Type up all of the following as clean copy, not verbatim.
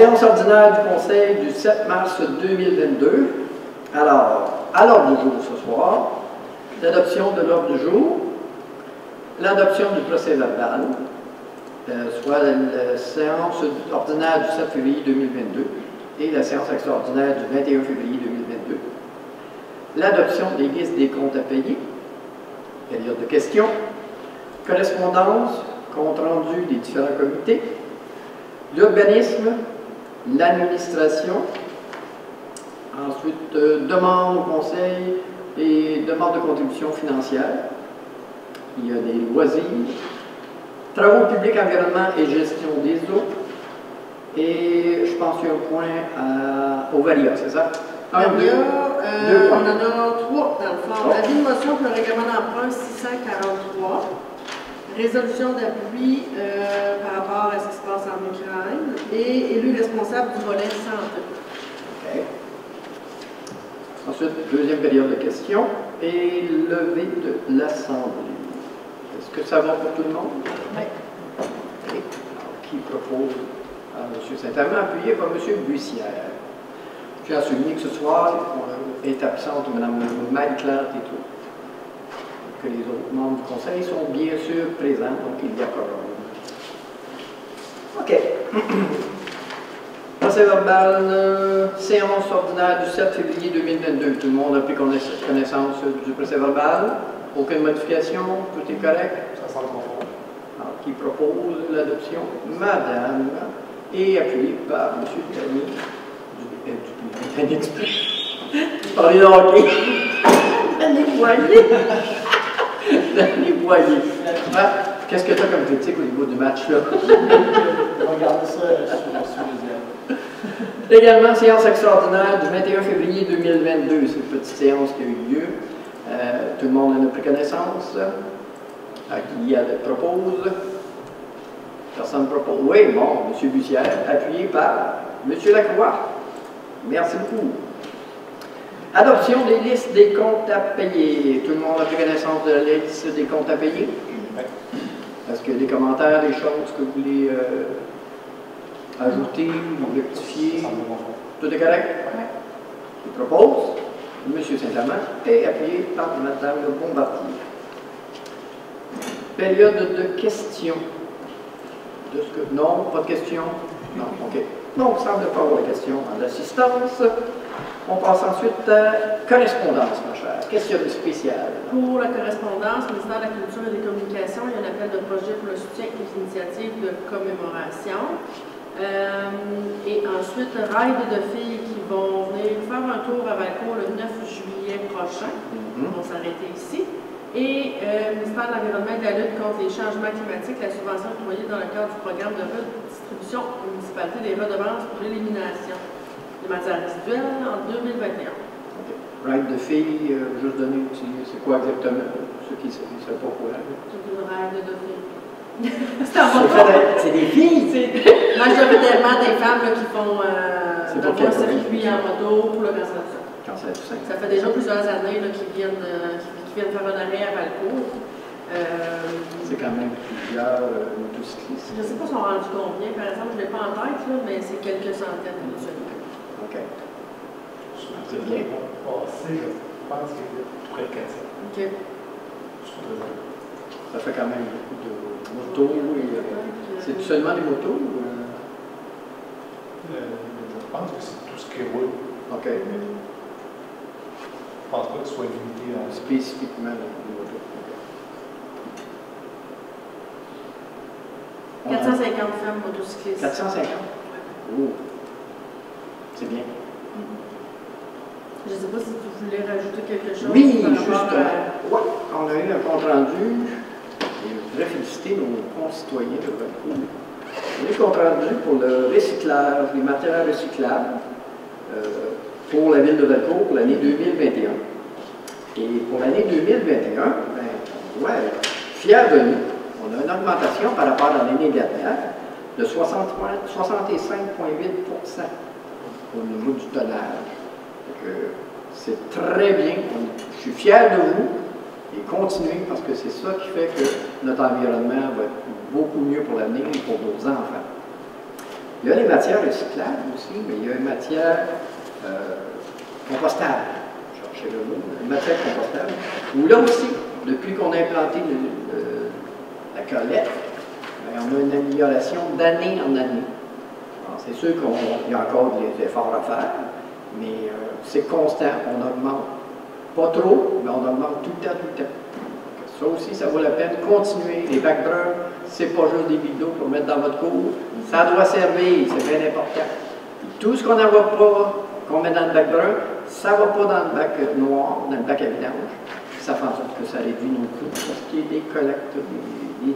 séance ordinaire du Conseil du 7 mars 2022. Alors, à l'ordre du jour ce soir, l'adoption de l'ordre du jour, l'adoption du procès verbal, soit la séance ordinaire du 7 février 2022 et la séance extraordinaire du 21 février 2022, l'adoption des listes des comptes à payer, période de questions, correspondance, compte rendu des différents comités, l'urbanisme, l'administration, ensuite demande au conseil et demande de contribution financière. Il y a des loisirs, travaux publics, environnement et gestion des eaux. Et je pense qu'il y a un point au VARIA, c'est ça? VARIA, on en a 3 dans le fond. Avis de motion pour le règlement d'emprunt 643. Résolution d'appui par rapport à ce qui se passe en Ukraine et élu responsable du volet santé. Okay. Ensuite, deuxième période de questions et levée de l'Assemblée. Est-ce que ça va pour tout le monde? Oui. Okay. Alors, qui propose à M. Saint-Amand, appuyé par M. Bussière? Je tiens à souligner que ce soir, on est absente Mme Marie-Claire Tétreault. Que les autres membres du Conseil sont bien sûr présents, donc il y a quorum. OK. Procès verbal, séance ordinaire du 7 février 2022. Tout le monde a pris connaissance du procès verbal. Aucune modification, tout est correct. Ça semble conforme. Alors, qui propose l'adoption? Madame, et appuyé par M. Dany du Dany Express. Parlez de hockey. Dany Boyer. Dany Boyer. Ah, qu'est-ce que tu as comme critique au niveau du match là? Regardez ça sur les ailes. Également, séance extraordinaire du 21 février 2022. C'est une petite séance qui a eu lieu. Tout le monde en a pris connaissance. À qui elle propose? Personne ne propose. Oui, bon, M. Bussière, appuyé par M. Lacroix. Merci beaucoup. Adoption des listes des comptes à payer. Tout le monde a pris connaissance de la liste des comptes à payer? Oui. Est-ce qu'il y a des commentaires, des choses que vous voulez ajouter ou rectifier? Tout est correct? Oui. Je propose M. Saint-Amand et appuyé par Mme Bombardier. Période de questions. Non, pas de questions? Non, OK. Donc, il semble pas avoir de questions en assistance. On passe ensuite à correspondance, ma chère. Question spéciale. Pour la correspondance, le ministère de la Culture et des Communications, il y a un appel de projet pour le soutien aux initiatives de commémoration. Et ensuite, Ride de filles qui vont venir faire un tour à Valcourt le 9 juillet prochain. Ils vont s'arrêter ici. Et le ministère de l'Environnement et de la lutte contre les changements climatiques, la subvention octroyée dans le cadre du programme de redistribution aux municipalités des redevances pour l'élimination des matières résiduelles en 2021. Okay. Ride de filles, juste donner, c'est quoi exactement? Ceux qui ne savent pas quoi. C'est une ride de filles. C'est des filles! Majoritairement des femmes là, qui font dans un circuit en moto pour le cancer du sein. Cancer du sein. Ça fait déjà plusieurs années là, qu'ils viennent faire un arrêt à Valcourt. C'est quand même plusieurs motocyclistes. Je ne sais pas si on rendu combien, par exemple, je ne l'ai pas en tête, là, mais c'est quelques centaines de motocyclistes. OK. C'est bien. Passé, je pense qu'il y a près de 400. OK. Ça fait quand même beaucoup de motos. C'est seulement des motos? Je pense que c'est tout ce qui roule. OK. Je pense pas que ce soit limité à... Spécifiquement des motos. 450 femmes motocyclistes. 450? Oh. C'est bien. Je ne sais pas si tu voulais rajouter quelque chose. Oui, par justement. rapport à... Ouais, on a eu un compte rendu. Et je voudrais féliciter nos concitoyens de Valcourt. On a eu un compte rendu pour le recyclage, les matériaux recyclables pour la ville de Valcourt pour l'année 2021. Et pour l'année 2021, ben, on doit être fiers de nous. On a une augmentation par rapport à l'année dernière de 65,8% au niveau du tonnage. C'est très bien. Je suis fier de vous et continuez parce que c'est ça qui fait que notre environnement va être beaucoup mieux pour l'avenir et pour nos enfants. Il y a les matières recyclables aussi, mais il y a une matière compostable. Je cherchais le mot, une matière compostable. Où là aussi, depuis qu'on a implanté la collecte, ben, on a une amélioration d'année en année. C'est sûr qu'il y a encore des efforts à faire, mais c'est constant. On augmente. Pas trop, mais on augmente tout le temps, tout le temps. Ça aussi, ça vaut la peine de continuer. Les bacs bruns, c'est pas juste des bidoux pour mettre dans votre cour. Ça doit servir, c'est bien important. Et tout ce qu'on n'envoie pas, qu'on met dans le bac brun, ça ne va pas dans le bac noir, dans le bac à vidange. Ça fait en sorte que ça réduit nos coûts pour ce qui est des collectes, des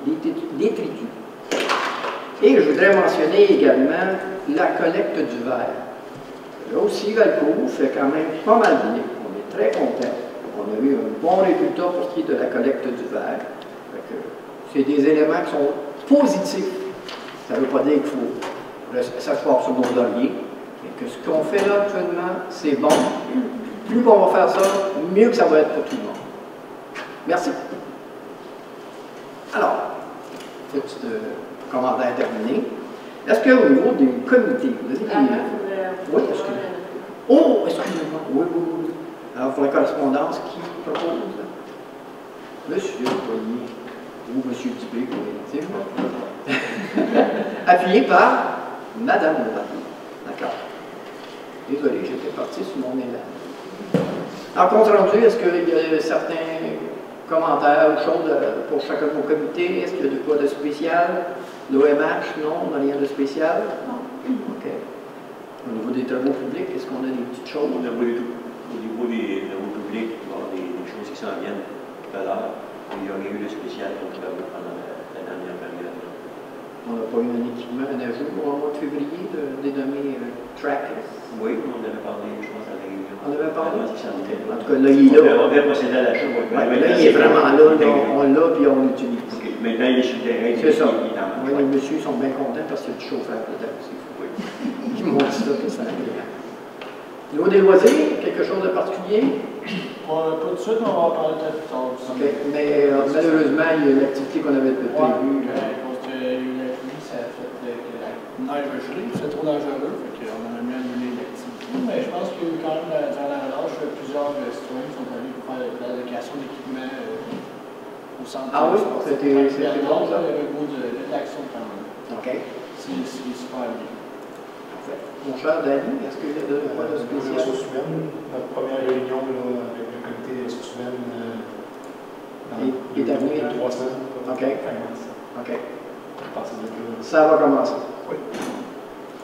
détritus. Et je voudrais mentionner également la collecte du verre. Là aussi, Valcourt fait quand même pas mal bien. On est très contents. On a eu un bon résultat pour ce qui est de la collecte du verre. C'est des éléments qui sont positifs. Ça ne veut pas dire qu'il faut s'asseoir sur nos lauriers, mais que ce qu'on fait là actuellement, c'est bon. Plus on va faire ça, mieux que ça va être pour tout le monde. Merci. Alors, petit commentaire terminé. Est-ce qu'au niveau du comité, vous avez oui, excusez-moi. Oh, excusez-moi. Oui, oui, oui. Alors, pour la correspondance, qui propose? Monsieur Poigny ou Monsieur Dubé, pour les dire. Appuyé par Madame Levaille. D'accord. Désolé, j'étais parti sur mon élan. En compte rendu, est-ce qu'il y a certains commentaires ou choses pour chacun de vos comités? Est-ce qu'il y a de quoi de spécial? L'OMH, non, on n'a rien de spécial? Non. OK. Au niveau des travaux publics, est-ce qu'on a des petites choses? Au niveau des travaux publics, il va y avoir des choses qui s'en viennent tout à l'heure. Il y a eu de spécial pour travaux pendant la dernière période. On n'a pas eu un équipement, un ajout au mois de février de dénommer Trackless? Oui, on avait parlé, je pense, à la réunion. On avait parlé? En tout cas, là, il est là. On avait procédé à l'achat. Ouais, là, il est vraiment là, on l'a puis on l'utilise. Okay. Maintenant, il est sur le terrain. C'est ça. Oui, les messieurs sont bien contents parce qu'il y a du chauffeur peut-être aussi. Oui. Ils m'ont dit ça, que ça allait. Au niveau des loisirs, quelque chose de particulier? Pas tout de suite, on va en parler peut-être plus tard. OK, mais malheureusement, il y a l'activité qu'on avait prévue. À cause de la pluie, ça a fait que la neige a gelé, c'est trop dangereux, fait qu'on a même annulé l'activité. Mais je pense qu'il y a eu quand même, durant la relâche, plusieurs citoyens qui sont allés pour faire de l'allocation d'équipement au centre. Ah oui, c'était bon ça? Il y avait beaucoup de l'action quand même. OK. C'est super bien. Parfait. Mon cher Danny, est-ce qu'il y a de quoi de spécial? Ressources humaines, notre première réunion là, avec le comité des ressources humaines est terminé? 3 semaines. OK. Fin mars. OK. À partir de là. Ça va commencer. Oui.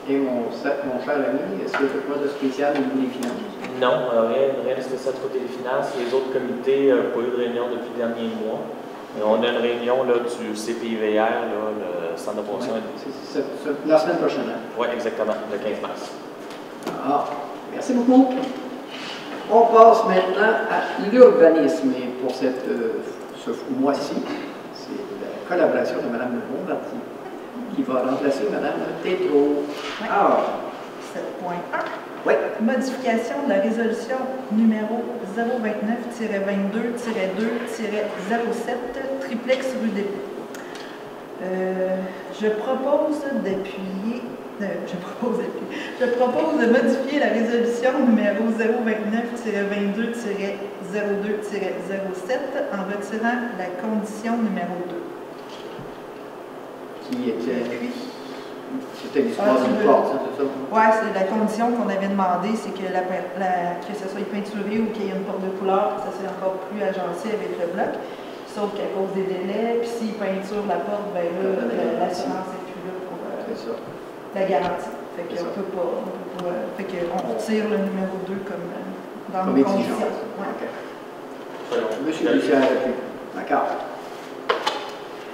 Et mon cher ami, est-ce qu'il y a de quoi de spécial au niveau des finances? Non, rien de spécial du côté des finances. Les autres comités n'ont pas eu de réunion depuis le dernier mois. On a une réunion là, du CPIVR, là, le Centre de promotion. Ouais, la semaine prochaine. Hein? Oui, exactement, le 15 mars. Ah, merci beaucoup. On passe maintenant à l'urbanisme. Et pour ce mois-ci, c'est la collaboration de Mme Bombardier qui va remplacer Mme Tétrault. Oui. Ah. 7.1. Oui. Modification de la résolution numéro 029-22-2-07, triplex rue des Je propose de modifier la résolution numéro 029-22-02-07 en retirant la condition numéro 2. Qui était... C'était l'histoire d'une porte, c'est ça? Oui, c'est la condition qu'on avait demandé, c'est que, que ça soit peinturé ou qu'il y ait une porte de couleur, que ça soit encore plus agencé avec le bloc. Sauf qu'à cause des délais, puis s'ils peinturent la porte, ben là, l'assurance n'est plus là pour la garantie. Fait qu'on peut pas. Fait qu'on retire le numéro 2 comme dans nos conditions. Ouais. Okay. Monsieur Lucien, d'accord.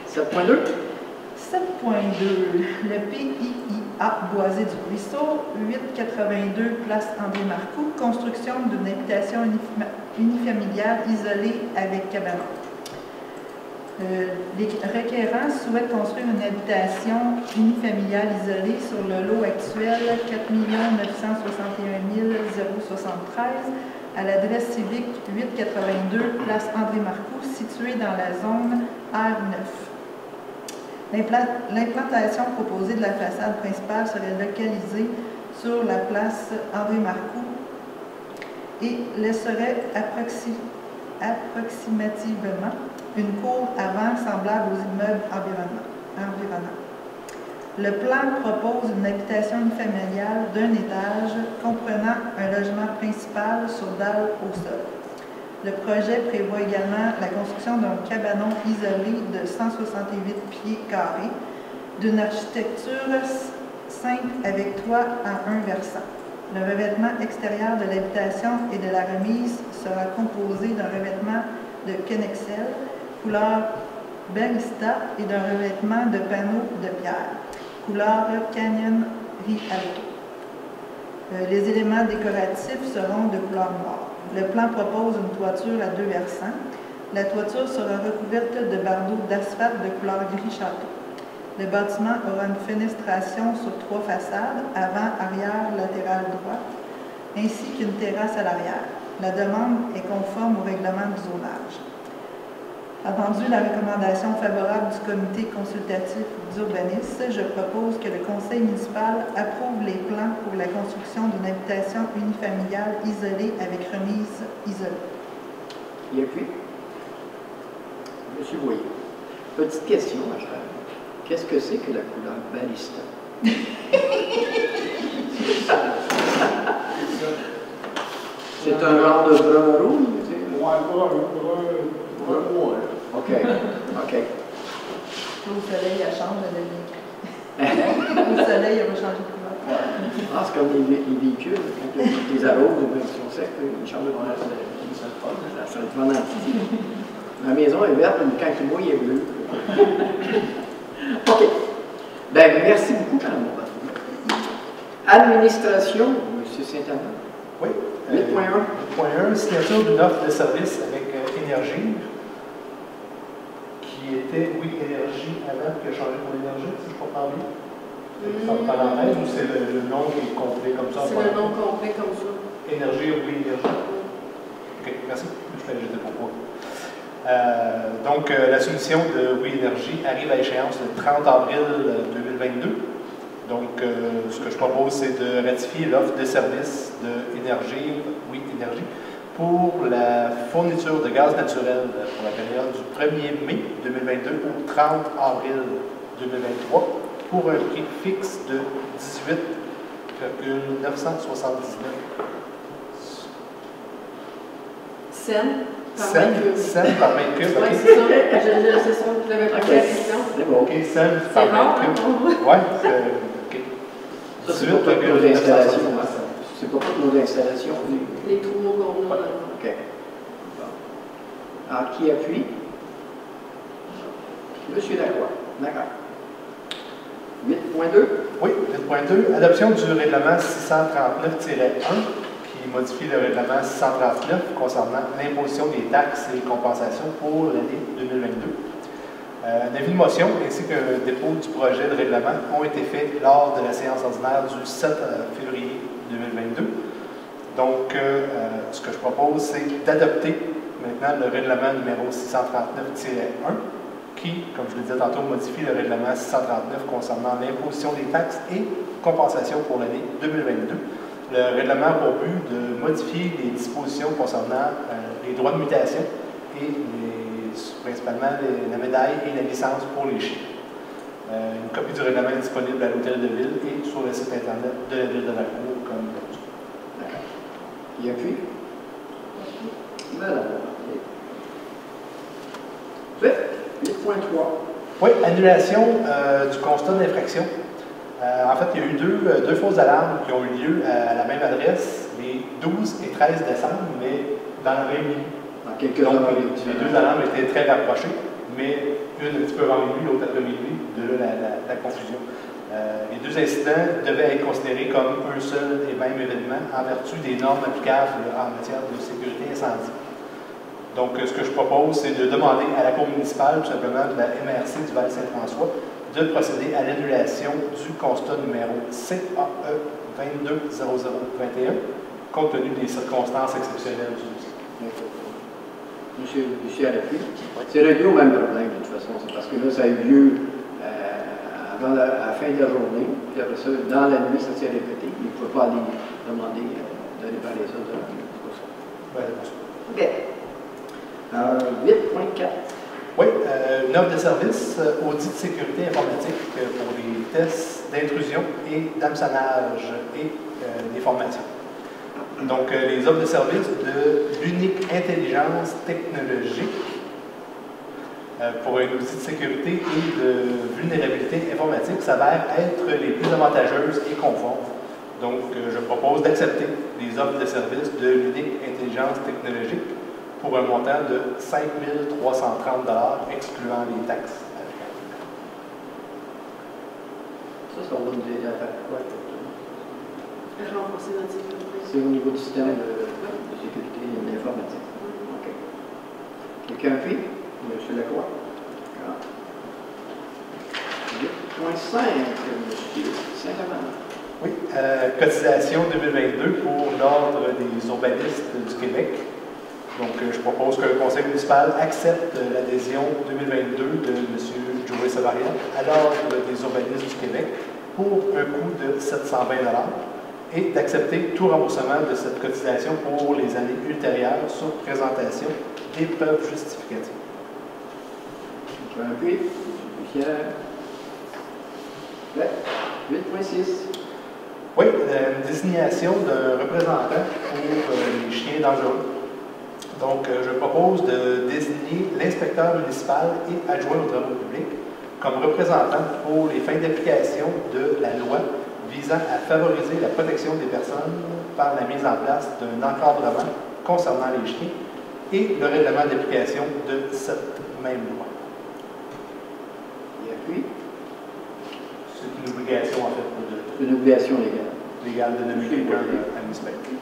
7.2. 7.2. Le PIIA Boisé du Ruisseau, 882 place André Marcoux, construction d'une habitation unifamiliale isolée avec cabane. Les requérants souhaitent construire une habitation unifamiliale isolée sur le lot actuel 4 961 073 à l'adresse civique 882 place André Marcoux, située dans la zone R9. L'implantation proposée de la façade principale serait localisée sur la place André Marcoux et laisserait approximativement une cour avant semblable aux immeubles environnants. Le plan propose une habitation unifamiliale d'un étage comprenant un logement principal sur dalle au sol. Le projet prévoit également la construction d'un cabanon isolé de 168 pieds carrés, d'une architecture simple avec toit à un versant. Le revêtement extérieur de l'habitation et de la remise sera composé d'un revêtement de Kenexel, couleur Barista, et d'un revêtement de panneaux de pierre, couleur Canyon Rialto. Les éléments décoratifs seront de couleur noire. Le plan propose une toiture à 2 versants. La toiture sera recouverte de bardeaux d'asphalte de couleur gris château. Le bâtiment aura une fenestration sur 3 façades, avant, arrière, latérale droite, ainsi qu'une terrasse à l'arrière. La demande est conforme au règlement du zonage. Entendu la recommandation favorable du comité consultatif d'urbanisme, je propose que le conseil municipal approuve les plans pour la construction d'une habitation unifamiliale isolée avec remise isolée. Et puis, M. Boyer, petite question, ma chère. Qu'est-ce que c'est que la couleur Barista? C'est un genre de brun rouge? OK. Au soleil, elle change de ligne. Au soleil, elle va changer de couleur. Ah, c'est comme les véhicules, quand les arômes ou ils sont secs, ils changent de couleur. Ça le prend dans le petit. Ma maison est verte, mais quand il mouille, elle est bleue. OK. Bien, merci beaucoup, Mme Montbard. Administration, M. Saint-Amand. Oui. 8.1. 8.1, signature d'une offre de service avec Énergie, qui était, oui, Énergie avant, qui a changé pour Énergie, si je comprends bien. C'est en parenthèse ou c'est le nom qui est complet comme ça? C'est le nom complet comme ça. Énergie, oui, Énergie. OK, merci. J'étais pour moi. Donc, la solution de Oui Énergie arrive à échéance le 30 avril 2022. Donc, ce que je propose, c'est de ratifier l'offre de service de Énergie, Oui Énergie, pour la fourniture de gaz naturel pour la période du 1er mai 2022 au 30 avril 2023 pour un prix fixe de 18,979 cents par mètre cube. Oui, c'est ça. C'est ça. Je l'avais posé la question. C'est bon. OK, cents par mètre cube. Oui, c'est OK. Ça, c'est pour toutes nos installations. C'est pour toutes nos installations. Les trous qu'on a. OK. Bon. Alors, qui appuie? Monsieur Lacroix. D'accord. 8.2. Oui, 8.2. Adoption du règlement 639-1 qui modifie le règlement 639 concernant l'imposition des taxes et compensations pour l'année 2022. Un avis de motion ainsi qu'un dépôt du projet de règlement ont été faits lors de la séance ordinaire du 7 février 2022. Donc, ce que je propose, c'est d'adopter maintenant le règlement numéro 639-1 qui, comme je le disais tantôt, modifie le règlement 639 concernant l'imposition des taxes et compensations pour l'année 2022. Le règlement a pour but de modifier les dispositions concernant les droits de mutation et principalement la médaille et la licence pour les chiens. Une copie du règlement est disponible à l'hôtel de ville et sur le site internet de la ville de la Cour, comme d'habitude. D'accord. Qui appuie? Voilà. 8.3. Oui, annulation du constat d'infraction. En fait, il y a eu deux fausses alarmes qui ont eu lieu à la même adresse, les 12 et 13 décembre, mais dans la même nuit. Dans quelques Donc, heures. les deux alarmes étaient très rapprochées, mais une un petit peu avant minuit, l'autre après minuit, de là la confusion. Les deux incidents devaient être considérés comme un seul et même événement en vertu des normes applicables en matière de sécurité incendie. Donc, ce que je propose, c'est de demander à la Cour municipale, tout simplement de la MRC du Val-Saint-François, de procéder à l'annulation du constat numéro CAE 220021, compte tenu des circonstances exceptionnelles du dossier. Monsieur à l'appui. C'est réglé au même problème, de toute façon. C'est parce que là, ça a eu lieu à la fin de la journée, puis après ça, dans la nuit, ça s'est répété. Il ne pouvait pas aller demander d'aller faire les autres de la nuit. OK. 8.4. Oui, une offre de service, audit de sécurité informatique pour les tests d'intrusion et d'hameçonnage et des formations. Donc, les offres de service de l'unique intelligence technologique pour un outil de sécurité et de vulnérabilité informatique s'avèrent être les plus avantageuses et conformes. Donc, je propose d'accepter les offres de service de l'unique intelligence technologique pour un montant de 5 330 $, excluant les taxes. Ça va nous aider à faire quoi? Renforcer notre sécurité. C'est au niveau du système de sécurité et de l'informatique. OK. Quelqu'un appuie? Monsieur Lacroix. 8.5, monsieur Saint-Amand. Oui, cotisation 2022 pour l'Ordre des urbanistes du Québec. Donc, je propose que le conseil municipal accepte l'adhésion 2022 de M. Joey Savarian à l'Ordre des urbanistes du Québec pour un coût de 720 $ et d'accepter tout remboursement de cette cotisation pour les années ultérieures sur présentation des preuves justificatives. Je vais appuyer. Pierre. 8.6. Oui, une désignation d'un représentant pour les chiens dangereux. Donc, je propose de désigner l'inspecteur municipal et adjoint aux travaux publics comme représentant pour les fins d'application de la loi visant à favoriser la protection des personnes par la mise en place d'un encadrement concernant les chiens et le règlement d'application de cette même loi. Il appuie. C'est une obligation, en fait, Une obligation légale. légale de nommer quelqu'un à l'inspecteur.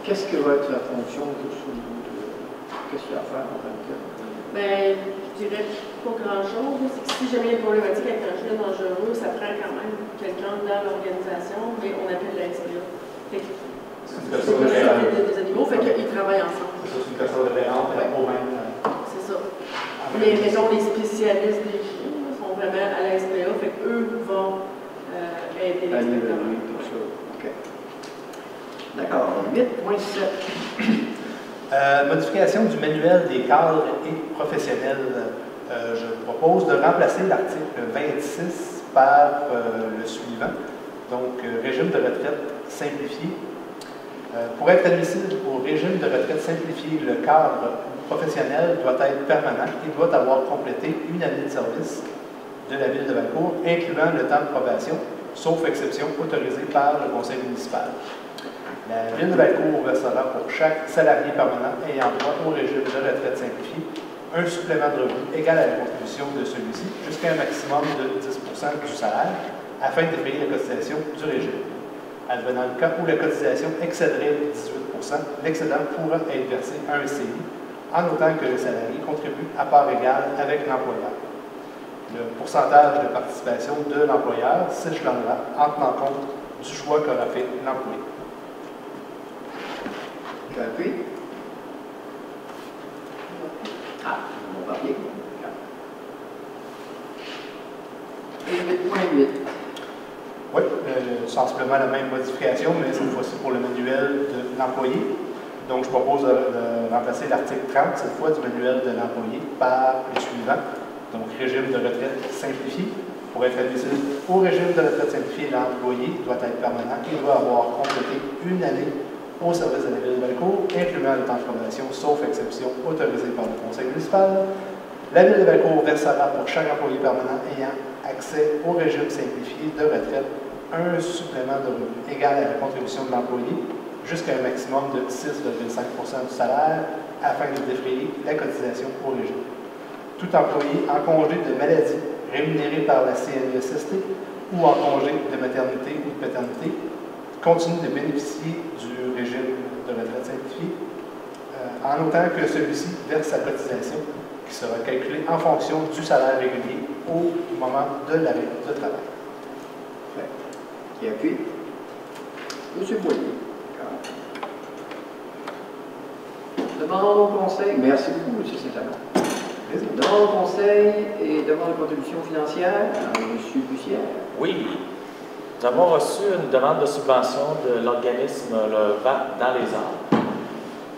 Qu'est-ce que va être la fonction juste au niveau de. Qu'est-ce qu'il y a à faire en tant que. Ben, je dirais pas grand-chose. C'est que si jamais il y a une problématique avec un chien dangereux, ça prend quand même quelqu'un dans l'organisation, mais on appelle la SPA. C'est une C'est personne de référence. des animaux, fait qu'ils travaillent ensemble. C'est une personne de référence, mais au même. C'est ça. Mais mettons, les spécialistes des chiens là, sont vraiment à la SPA, fait qu'eux vont aider les Aller inspecteurs. tout ça. OK. D'accord. 8.7. Modification du manuel des cadres et professionnels. Je propose de remplacer l'article 26 par le suivant. Donc, régime de retraite simplifié. Pour être admissible au régime de retraite simplifié, le cadre professionnel doit être permanent et doit avoir complété une année de service de la Ville de Valcourt, incluant le temps de probation, sauf exception autorisée par le conseil municipal. La Ville de Valcourt versera pour chaque salarié permanent ayant droit au régime de retraite simplifié un supplément de revenu égal à la contribution de celui-ci jusqu'à un maximum de 10 % du salaire afin de payer la cotisation du régime. Advenant le cas où la cotisation excéderait 18 %, l'excédent pourra être versé à un CI en autant que le salarié contribue à part égale avec l'employeur. Le pourcentage de participation de l'employeur s'échelonnera en tenant compte du choix qu'aura fait l'employé. Tu appuies. Ah, mon papier. Et 8.8. Oui, sensiblement la même modification, mais cette fois-ci pour le manuel de l'employé. Donc, je propose de remplacer l'article 30, cette fois, du manuel de l'employé par le suivant. Donc, régime de retraite simplifié. Pour être admissible au régime de retraite simplifié, l'employé doit être permanent et doit avoir complété une année au service de la Ville de Valcourt, incluant le temps de formation, sauf exception autorisée par le conseil municipal. La Ville de Valcourt versera pour chaque employé permanent ayant accès au régime simplifié de retraite un supplément de revenu égal à la contribution de l'employé jusqu'à un maximum de 6,5 % du salaire afin de défrayer la cotisation au régime. Tout employé en congé de maladie rémunéré par la CNESST ou en congé de maternité ou de paternité continue de bénéficier du régime de retraite simplifié en autant que celui-ci verse sa cotisation qui sera calculée en fonction du salaire régulier au moment de l'arrêt de travail. Qui appuie? Monsieur Boyer. Demandons au conseil. Merci beaucoup, M. Saint-Amand. Demande au conseil et demande de contribution financière à M. Bussière. Oui, nous avons reçu une demande de subvention de l'organisme Le Vent dans les Arts.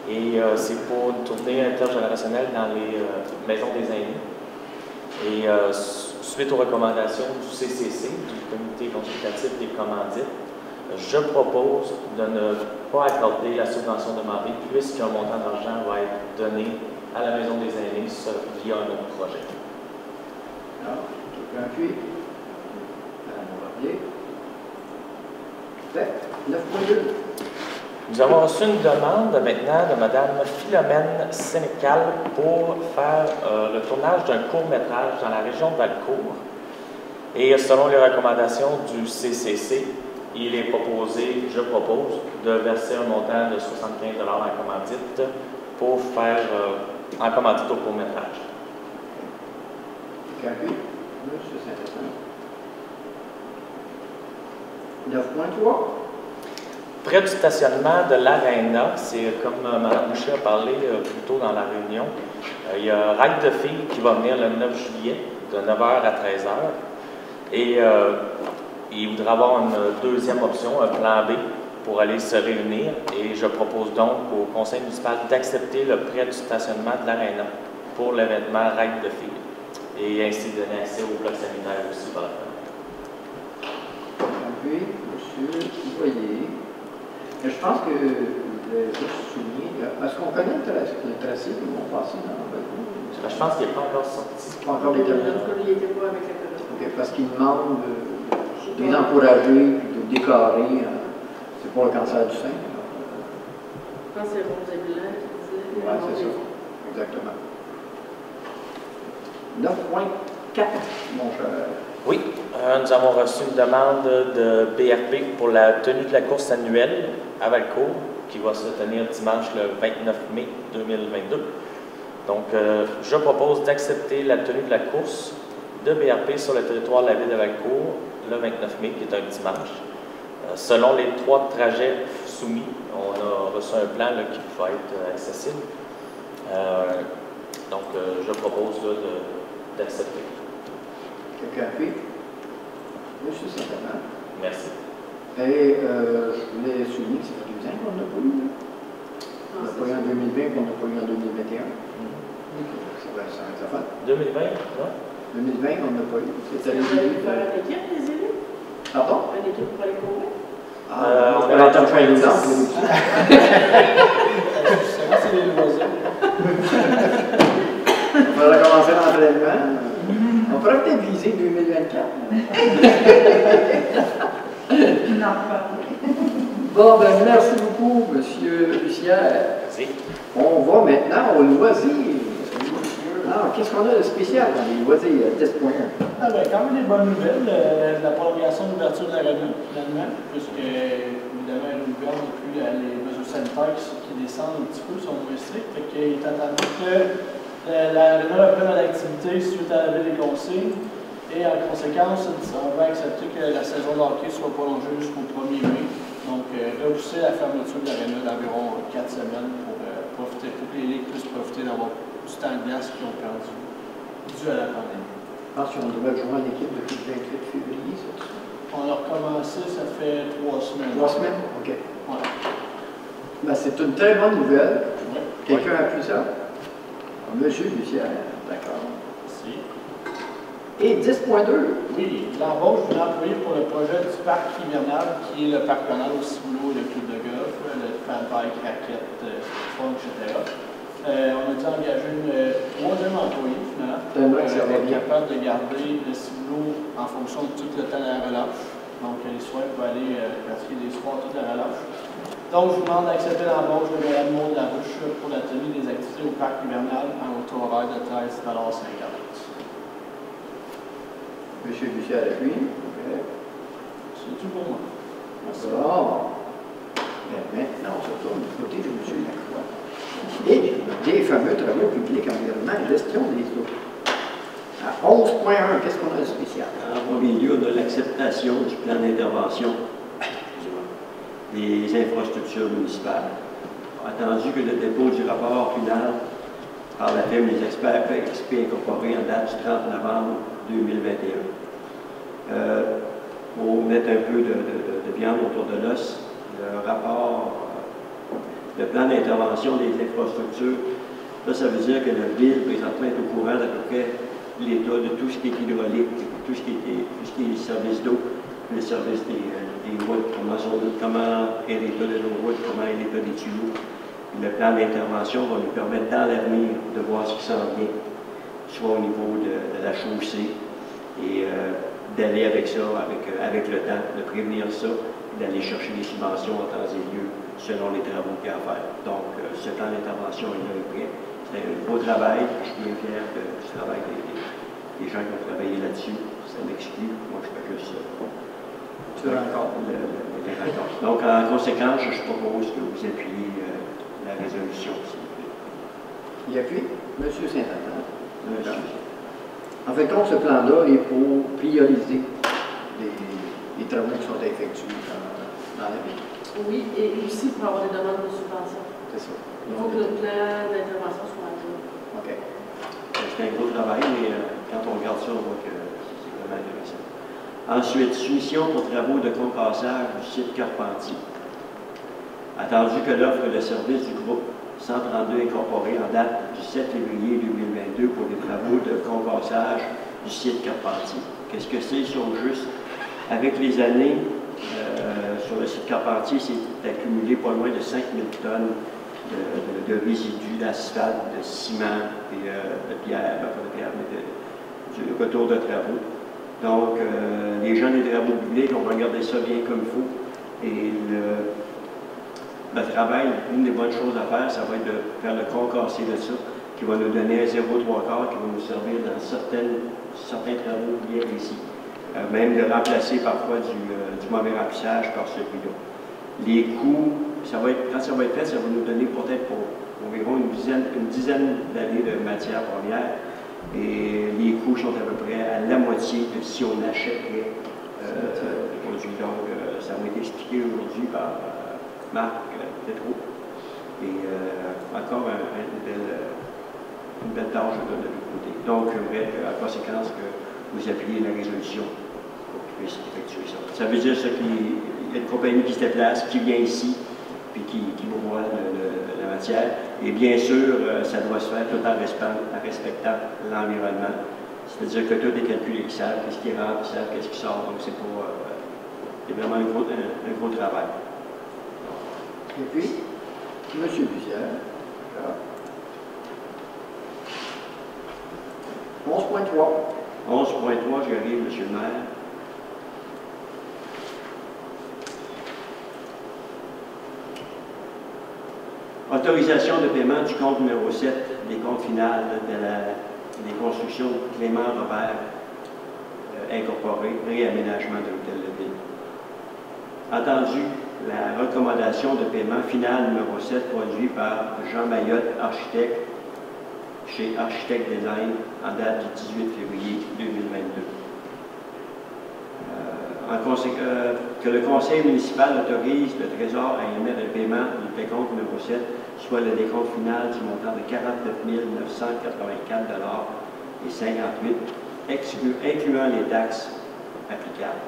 Et c'est pour une tournée intergénérationnelle dans les maisons des aînés. Et suite aux recommandations du CCC, du Comité consultatif des commandites, je propose de ne pas accorder la subvention demandée puisqu'un montant d'argent va être donné à la Maison des aînés via un autre projet. Alors, quelqu'un appuie. Madame Barbier. Fait, 9.2. Nous avons reçu une demande maintenant de Mme Philomène Sénécal pour faire le tournage d'un court-métrage dans la région de Valcourt. Et selon les recommandations du CCC, il est proposé, je propose, de verser un montant de 75 $ en commandite pour faire en commandite au court-métrage. Quelqu'un appuie. Monsieur Saint-Esprit. 9.3. Près du stationnement de l'Arena, c'est comme Mme Boucher a parlé plus tôt dans la réunion, il y a Ride de filles qui va venir le 9 juillet de 9h à 13h. Et il voudra avoir une deuxième option, un plan B, pour aller se réunir. Et je propose donc au conseil municipal d'accepter le prêt du stationnement de l'Arena pour l'événement Ride de filles. Et ainsi donner accès au bloc sanitaire aussi par la fin. Appuie, monsieur Boyer. Je pense que je vais juste souligner, parce qu'on connaît le tracé qui vont passer dans le balcon. Je pense qu'il n'est pas encore sorti. Pas encore déterminé. En tout cas, il n'était pas avec la période. Ok, parce qu'ils demandent de les encourager et de décorer. C'est pour le cancer du sein. Je pense que c'est Rose et Blanc qui disait. Oui, c'est ça. Exactement. 9.4, mon cher. Oui, nous avons reçu une demande de BRP pour la tenue de la course annuelle à Valcourt, qui va se tenir dimanche le 29 mai 2022. Donc, je propose d'accepter la tenue de la course de BRP sur le territoire de la ville de Valcourt le 29 mai, qui est un dimanche. Selon les 3 trajets soumis, on a reçu un plan là, qui va être accessible. Donc, je propose d'accepter. Quelqu'un appuie? Monsieur Saint-Amand. Merci. Et je voulais souligner que ça fait 2 ans qu'on n'a pas eu. On n'a pas eu en 2020 qu'on n'a pas eu en 2021. Ça va être ça. 2020, non? 2020, on n'a pas eu. C'était Vous allez faire une équipe, les élus? Pardon? Une équipe pour aller courir? On va attendre fin exemple. Ça, c'est les loisirs. On va recommencer l'entraînement. On pourrait peut-être viser 2024. Non, pas. Bon, ben merci beaucoup, M. Bussière. Merci. On va maintenant aux loisirs. Alors, qu'est-ce qu'on a de spécial dans les loisirs 10.1? Ah ben, quand même des bonnes nouvelles, la prolongation de l'ouverture de l'arena, finalement, puisque, évidemment, elle est ouverte depuis les mesures sanitaires qui descendent un petit peu, sont moins strictes. Fait qu'il est attendu que l'arena reprenne à l'activité suite à la levée des consignes. Et en conséquence, on va accepter que la saison de hockey soit prolongée jusqu'au 1er mai. Donc, repousser la fermeture de l'arena d'environ 4 semaines pour que les ligues puissent profiter d'avoir du temps de glace qu'ils ont perdu dû à la pandémie. Je pense qu'on devrait joindre l'équipe depuis le 28 février, ça. On a recommencé, ça fait 3 semaines. 3 semaines? OK. Ouais. Ben, c'est une très bonne nouvelle. Ouais. Quelqu'un appuie ça? Monsieur Bussière, d'accord. Merci. Et 10.2. Oui, l'embauche d'une employée pour le projet du parc hivernal, qui est le parc canal au Ciboulot, le club de golf, le fan-bike, raquette, fond, etc. On a dû engager une 3e employée, finalement, pour être capable de garder le Ciboulot en fonction de tout le temps de la relâche. Donc, les soirs peuvent aller pratiquer des sports toute la relâche. Donc, je vous demande d'accepter l'embauche de Mme Maud Larouche pour la tenue des activités au parc hivernal en taux horaire de 13,50 $. Monsieur Bussière appuie. Okay. C'est tout pour moi. Merci. Bon. Ben, maintenant, on se tourne du côté de M. Lacroix. Et des fameux travaux publics, environnement et gestion des eaux. À 11.1, qu'est-ce qu'on a de spécial? En premier lieu, on a l'acceptation du plan d'intervention des infrastructures municipales. Attendu que le dépôt du rapport final par la firme des experts PXP Incorporés en date du 30 novembre 2021. Pour mettre un peu de viande autour de l'os, le rapport, le plan d'intervention des infrastructures, là, ça veut dire que la ville, présentement, est au courant d'à peu près l'état de tout ce qui est hydraulique, tout ce qui est service d'eau, le service des routes, comment est l'état de nos routes, comment est l'état des tuyaux. Le plan d'intervention va nous permettre dans l'avenir de voir ce qui s'en vient, soit au niveau de la chaussée, et d'aller avec ça, avec le temps, de prévenir ça, d'aller chercher des subventions en temps et lieu selon les travaux qu'il y a à faire. Donc, ce plan d'intervention est prêt. C'est un beau travail. Je suis bien fier du travail des gens qui ont travaillé là-dessus. Ça m'exclut. Moi, je fais juste les rencontres. Donc, en conséquence, je propose que vous appuyiez la résolution, s'il vous plaît. Qui appuie? M. Saint-Anne. En fait, compte, ce plan-là est pour prioriser les travaux qui sont effectués dans la ville. Oui, et aussi pour avoir des demandes de subvention. C'est ça. Il faut que le plan d'intervention soit à jour. OK. C'est un gros travail, mais quand on regarde ça, on voit que c'est vraiment intéressant. Ensuite, soumission pour travaux de compassage du site Carpentier. Attendu que l'offre de service du groupe 132 Incorporé en date du 7 février 2022 pour les travaux de compassage du site Carpentier. Qu'est-ce que c'est, sur juste? Avec les années, sur le site Carpentier, c'est accumulé pas loin de 5000 tonnes de résidus d'asphalte, de ciment et de pierre, pas de pierre, mais du retour de travaux. Donc, les gens des travaux publics ont regardé ça bien comme il faut. Et le travail, une des bonnes choses à faire, ça va être de faire le concassé de ça, qui va nous donner un 0,3 qui va nous servir dans certains travaux bien précis. Même de remplacer parfois du mauvais remplissage par celui-là. Les coûts, quand ça va être fait, ça va nous donner peut-être pour environ une dizaine d'années de matières premières. Et les coûts sont à peu près à la moitié de si on achèterait le produit. Donc, ça m'a été expliqué aujourd'hui par Marc Tétrault. Et encore une belle tâche de notre côté. Donc, à conséquence que vous appuyez la résolution pour qu'ils puissent effectuer ça. Ça veut dire qu'il y a une compagnie qui se déplace, qui vient ici, puis qui voit la matière. Et bien sûr, ça doit se faire tout en respectant l'environnement. C'est-à-dire que tout est calculé, ils savent qu'est-ce qui rentre, ils savent qu'est-ce qui sort. Donc, c'est vraiment un gros travail. Et puis, M. Bussière. 11.3. 11.3, j'arrive, M. le maire. Autorisation de paiement du compte numéro 7 des comptes finales des constructions Clément Robert Incorporé, réaménagement de l'hôtel de ville. Entendu, la recommandation de paiement finale numéro 7 produit par Jean Mayotte, architecte, chez Architecte Design, en date du 18 février 2022. Que le conseil municipal autorise le Trésor à émettre un paiement du décompte numéro 7, soit le décompte final du montant de 49 984 et 58, incluant les taxes applicables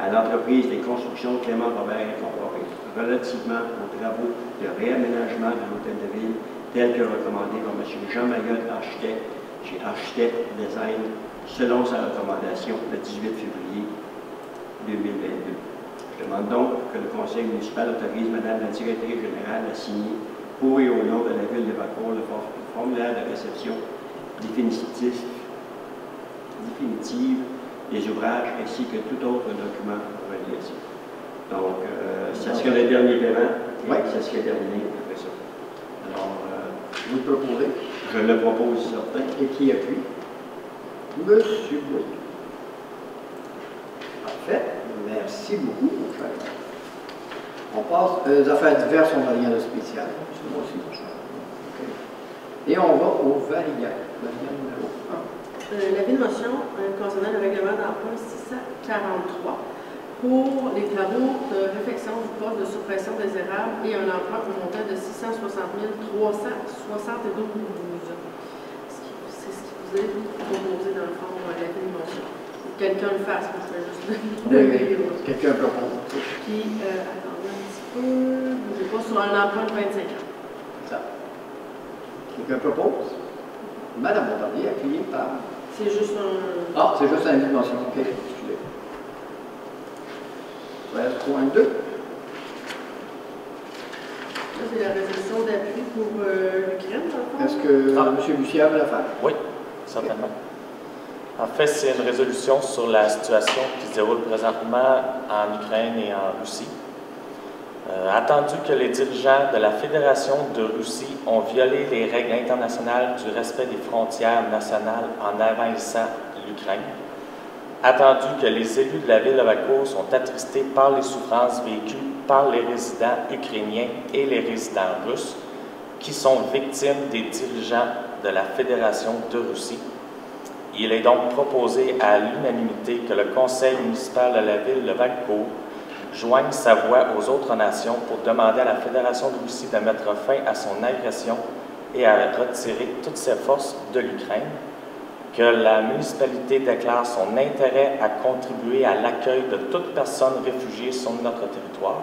à l'entreprise des constructions Clément Robert Incorporé, relativement aux travaux de réaménagement de l'hôtel de ville, tel que recommandé par M. Jean Mayotte, architecte, chez Architecte Design, selon sa recommandation le 18 février 2022. Je demande donc que le conseil municipal autorise Mme la directrice générale à signer pour et au nom de la ville de Valcourt le formulaire de réception définitive des ouvrages ainsi que tout autre document relié à ça. Donc, ça serait le dernier paiement et oui, ça serait terminé après ça. Alors, vous le proposez? Je le propose, certain. Et qui appuie? Monsieur Boyer. Parfait. Merci beaucoup, mon cher. On passe aux affaires diverses, on n'a rien de spécial. C'est moi aussi, mon cher. Okay. Et on va au variant. Variant numéro 1. L'avis de motion concernant le règlement d'emprunt 643. pour les travaux de réfection du poste de suppression des érables et un emprunt au montant de 660 372 12. C'est ce qui vous est proposé dans le fond à la motion. Quelqu'un le fasse, moi je vais juste Oui, quelqu'un propose. Puis, attendez un petit peu, je sais pas, sur un emprunt de 25 ans. Ça. Quelqu'un propose? Madame Montardier, appuyée par... C'est juste un... Ah, c'est juste une motion. OK, excusez. Point 2. Ça, c'est la résolution d'appui pour l'Ukraine, dans le fond. Est-ce que M. Bussière veut la faire? Oui, certainement. En fait, c'est une résolution sur la situation qui se déroule présentement en Ukraine et en Russie. Attendu que les dirigeants de la Fédération de Russie ont violé les règles internationales du respect des frontières nationales en envahissant l'Ukraine, attendu que les élus de la ville de Bakou sont attristés par les souffrances vécues par les résidents ukrainiens et les résidents russes qui sont victimes des dirigeants de la Fédération de Russie, il est donc proposé à l'unanimité que le conseil municipal de la ville de Bakou joigne sa voix aux autres nations pour demander à la Fédération de Russie de mettre fin à son agression et à retirer toutes ses forces de l'Ukraine, que la municipalité déclare son intérêt à contribuer à l'accueil de toute personne réfugiée sur notre territoire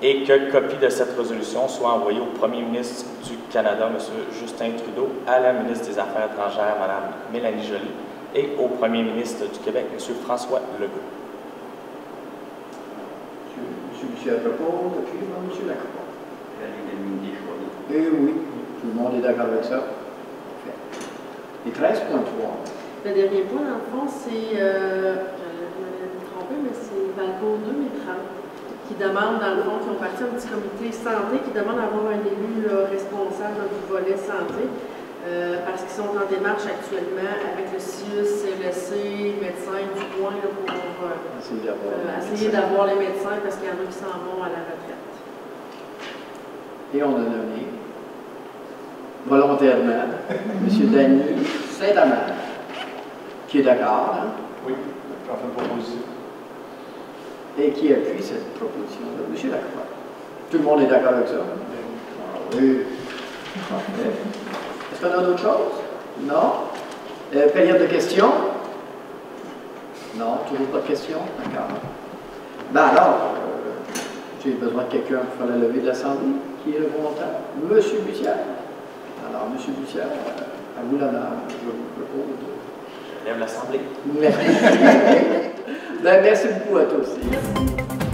et que copie de cette résolution soit envoyée au Premier ministre du Canada, M. Justin Trudeau, à la ministre des Affaires étrangères, Mme Mélanie Joly, et au Premier ministre du Québec, M. François Legault. M. Bussière propose, puis M. Lacroix. À l'unanimité choisie. Eh oui, tout le monde est d'accord avec ça. Et 13.3. Le dernier point, dans le fond, c'est, je me tromper, mais c'est Valco 2030 qui demande, dans le fond, qui ont parti un petit comité santé, qui demande d'avoir un élu responsable du volet santé, parce qu'ils sont en démarche actuellement avec le CIUS, CLSC, médecins du coin là, pour essayer d'avoir les médecins parce qu'il y en a qui s'en vont à la retraite. Et on a nommé volontairement M. Danny Saint-Amand, qui est d'accord, hein? Oui, j'en fais une proposition. Et qui appuie cette proposition-là. M. Lacroix. Tout le monde est d'accord avec ça? Ah, oui. Est-ce qu'on a d'autres choses? Non? Période de questions? Non, toujours pas de questions? D'accord. Ben alors, j'ai besoin de quelqu'un pour faire la levée de l'Assemblée. Qui est le volontaire? M. Bussière. Alors, M. Bussière, à vous l'honneur, je vous propose de... Je lève l'Assemblée. Merci. Ben, merci beaucoup à tous. Merci.